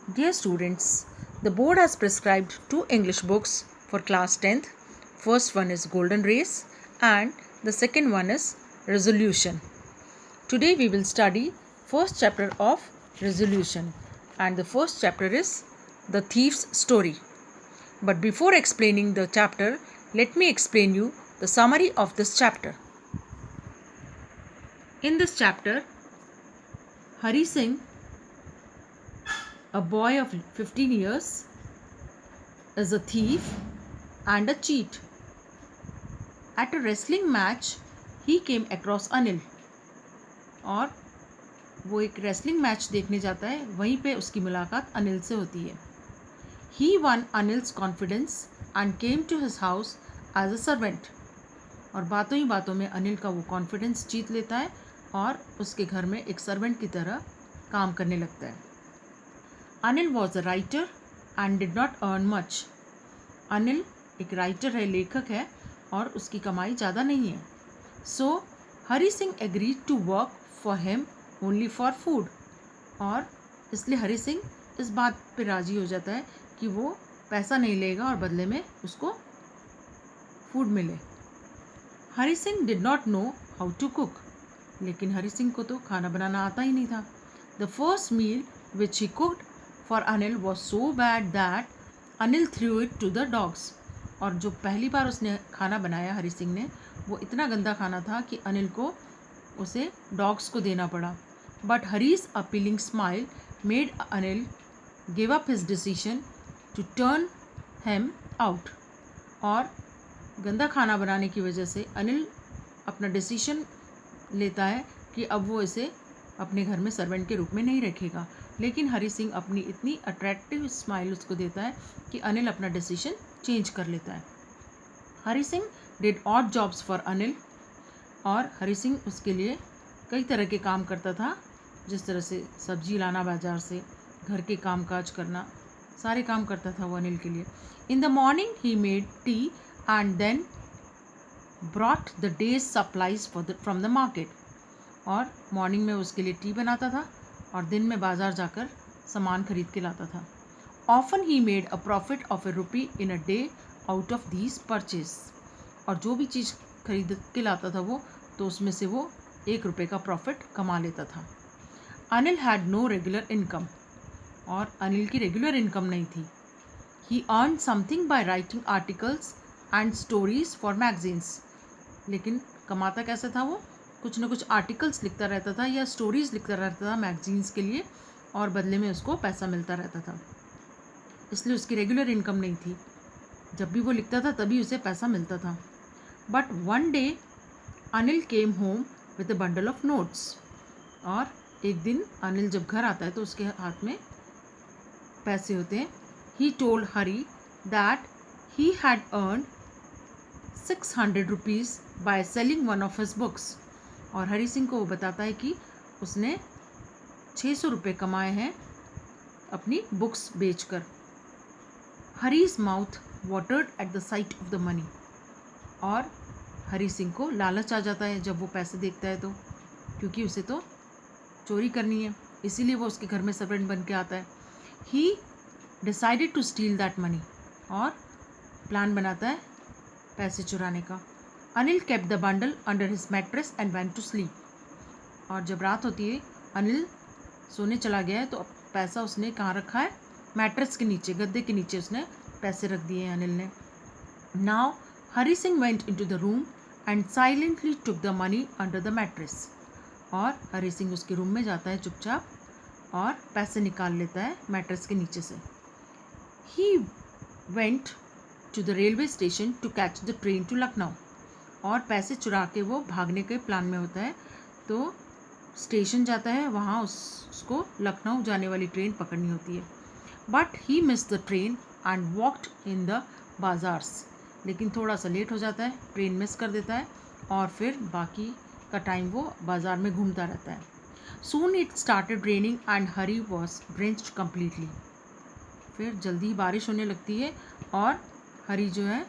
Dear students, the board has prescribed two English books for class 10th. First one is Golden Race and the second one is Resolution. Today we will study first chapter of Resolution, and the first chapter is The Thief's Story. But before explaining the chapter, let me explain you the summary of this chapter. In this chapter, Hari Singh, a boy of 15 years, is a thief and a cheat. At a wrestling match, he came across Anil. और वो एक wrestling match देखने जाता है, वहीं पे उसकी मुलाकात अनिल से होती है. He won Anil's confidence and came to his house as a servant. और बातों ही बातों में अनिल का वो कॉन्फिडेंस जीत लेता है और उसके घर में एक सर्वेंट की तरह काम करने लगता है. Anil was a writer and did not earn much. Anil एक राइटर है, लेखक है, और उसकी कमाई ज़्यादा नहीं है. So Hari Singh agreed to work for him only for food. और इसलिए हरी सिंह इस बात पे राज़ी हो जाता है कि वो पैसा नहीं लेगा और बदले में उसको फूड मिले. Hari Singh did not know how to cook. लेकिन हरी सिंह को तो खाना बनाना आता ही नहीं था. The first meal which he cooked for Anil was so bad that Anil threw it to the dogs. और जो पहली बार उसने खाना बनाया हरी सिंह ने, वो इतना गंदा खाना था कि अनिल को उसे डॉग्स को देना पड़ा. But Hari's appealing smile made Anil give up his decision to turn him out. और गंदा खाना बनाने की वजह से अनिल अपना डिसीजन लेता है कि अब वो इसे अपने घर में सर्वेंट के रूप में नहीं रखेगा. लेकिन हरी सिंह अपनी इतनी अट्रैक्टिव स्माइल उसको देता है कि अनिल अपना डिसीजन चेंज कर लेता है. Hari Singh did odd jobs for Anil. और हरी सिंह उसके लिए कई तरह के काम करता था, जिस तरह से सब्जी लाना बाजार से, घर के काम काज करना, सारे काम करता था वो अनिल के लिए. In the morning he made tea and then brought the day's supplies from the market. और मॉर्निंग में उसके लिए टी बनाता था और दिन में बाजार जाकर सामान खरीद के लाता था. Often he made a profit of ₹1 in a day out of these purchase. और जो भी चीज़ खरीद के लाता था वो, तो उसमें से वो ₹1 का प्रॉफिट कमा लेता था. Anil had no regular income. और अनिल की रेगुलर इनकम नहीं थी. He earn something by writing articles and stories for magazines. लेकिन कमाता कैसे था वो? कुछ ना कुछ आर्टिकल्स लिखता रहता था या स्टोरीज लिखता रहता था मैगजीन्स के लिए, और बदले में उसको पैसा मिलता रहता था. इसलिए उसकी रेगुलर इनकम नहीं थी. जब भी वो लिखता था तभी उसे पैसा मिलता था. But one day Anil came home with a bundle of notes. और एक दिन अनिल जब घर आता है तो उसके हाथ में पैसे होते हैं. He told Hari that he had earn ₹600 by selling one of his books. और हरी सिंह को वो बताता है कि उसने ₹600 कमाए हैं अपनी बुक्स बेचकर. Hari's mouth watered at the sight of the money. और हरी सिंह को लालच आ जाता है जब वो पैसे देखता है तो, क्योंकि उसे तो चोरी करनी है, इसीलिए वो उसके घर में सर्वेंट बन के आता है. He decided to steal that money. और प्लान बनाता है पैसे चुराने का. Anil kept the bundle under his mattress and went to sleep. और जब रात होती है, अनिल सोने चला गया है, तो पैसा उसने कहाँ रखा है? मैट्रेस के नीचे, गद्दे के नीचे उसने पैसे रख दिए हैं अनिल ने. Now Hari Singh went into the room and silently took the money under the mattress. और हरी सिंह उसके रूम में जाता है चुपचाप और पैसे निकाल लेता है मैट्रेस के नीचे से. He went to the railway station to catch the train to Lucknow. और पैसे चुरा के वो भागने के प्लान में होता है, तो स्टेशन जाता है, वहाँ उसको लखनऊ जाने वाली ट्रेन पकड़नी होती है. But he miss the train and walked in the bazaars. लेकिन थोड़ा सा लेट हो जाता है, ट्रेन मिस कर देता है, और फिर बाकी का टाइम वो बाज़ार में घूमता रहता है. Soon it started raining and Hari was drenched completely. फिर जल्दी ही बारिश होने लगती है और हरी जो है,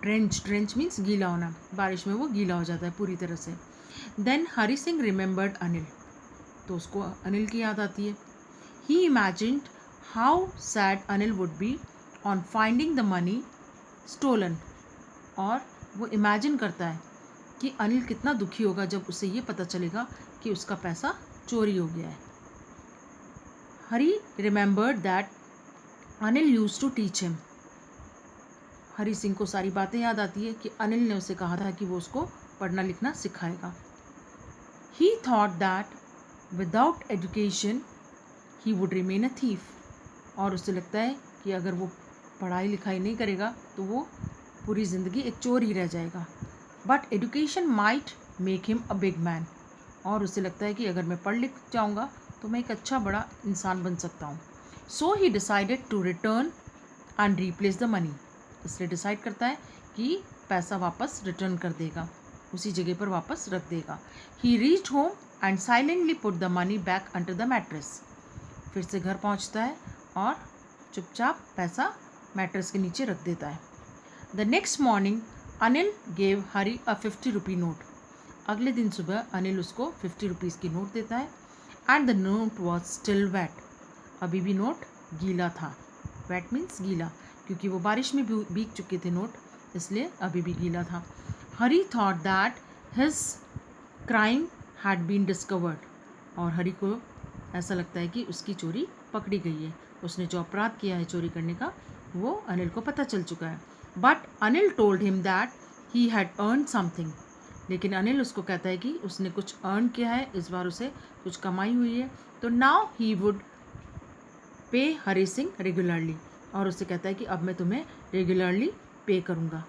ड्रेंच मीन्स गीला होना, बारिश में वो गीला हो जाता है पूरी तरह से. Then Hari Singh remembered Anil. तो उसको अनिल की याद आती है. He imagined how sad Anil would be on finding the money stolen. और वो इमेजिन करता है कि अनिल कितना दुखी होगा जब उसे ये पता चलेगा कि उसका पैसा चोरी हो गया है। Hari remembered that Anil used to teach him. Hari Singh को सारी बातें याद आती है कि अनिल ने उसे कहा था कि वो उसको पढ़ना लिखना सिखाएगा। ही thought that without education he would remain a thief. और उसे लगता है कि अगर वो पढ़ाई लिखाई नहीं करेगा तो वो पूरी ज़िंदगी एक चोर ही रह जाएगा। But education might make him a big man. और उसे लगता है कि अगर मैं पढ़ लिख जाऊँगा तो मैं एक अच्छा बड़ा इंसान बन सकता हूँ। So he decided to return and replace the money. इसलिए डिसाइड करता है कि पैसा वापस रिटर्न कर देगा, उसी जगह पर वापस रख देगा। ही reached home and silently put the money back under the mattress. फिर से घर पहुंचता है और चुपचाप पैसा मैट्रेस के नीचे रख देता है। The next morning Anil gave Hari a 50 rupee note. अगले दिन सुबह अनिल उसको 50 रुपीज़ की नोट देता है। And the note was still wet. अभी भी नोट गीला था। वेट मीन्स गीला, क्योंकि वो बारिश में भीग चुके थे नोट, इसलिए अभी भी गीला था। Hari thought that his crime had been discovered. और हरी को ऐसा लगता है कि उसकी चोरी पकड़ी गई है, उसने जो अपराध किया है चोरी करने का वो अनिल को पता चल चुका है। But Anil told him that he had earn something. लेकिन अनिल उसको कहता है कि उसने कुछ अर्न किया है, इस बार उसे कुछ कमाई हुई है, तो नाउ ही वुड पे हरी सिंह रेगुलरली। और उससे कहता है कि अब मैं तुम्हें रेगुलरली पे करूँगा।